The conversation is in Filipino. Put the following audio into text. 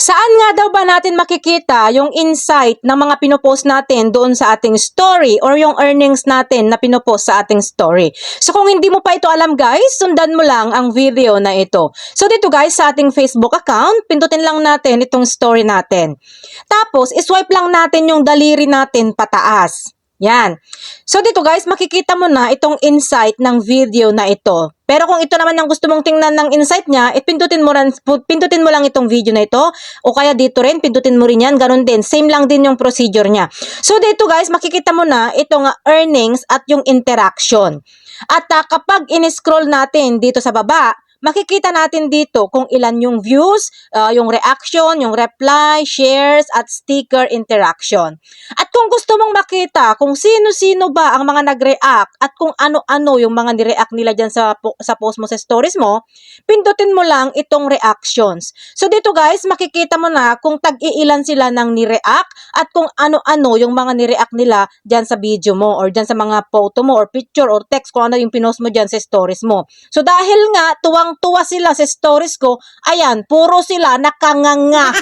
Saan nga daw ba natin makikita yung insight ng mga pinopost natin doon sa ating story or yung earnings natin na pinopost sa ating story? So kung hindi mo pa ito alam guys, sundan mo lang ang video na ito. So dito guys sa ating Facebook account, pindutin lang natin itong story natin. Tapos iswipe lang natin yung daliri natin pataas. Yan. So dito guys, makikita mo na itong insight ng video na ito. Pero kung ito naman ang gusto mong tingnan ng insight niya, pindutin mo lang itong video na ito. O kaya dito rin, pindutin mo rin yan. Ganun din. Same lang din yung procedure niya. So dito guys, makikita mo na itong earnings at yung interaction. At kapag in-scroll natin dito sa baba, makikita natin dito kung ilan yung views, yung reaction, yung reply, shares, at sticker interaction. At kung gusto mong makita kung sino-sino ba ang mga nag-react at kung ano-ano yung mga ni-react nila dyan sa post mo sa stories mo, pindutin mo lang itong reactions. So dito guys, makikita mo na kung tag-iilan sila ng ni-react at kung ano-ano yung mga ni-react nila dyan sa video mo or dyan sa mga photo mo or picture or text kung ano yung pinost mo dyan sa stories mo. So dahil nga tuwang-tuwa sila sa stories ko, ayan, puro sila nakanganga.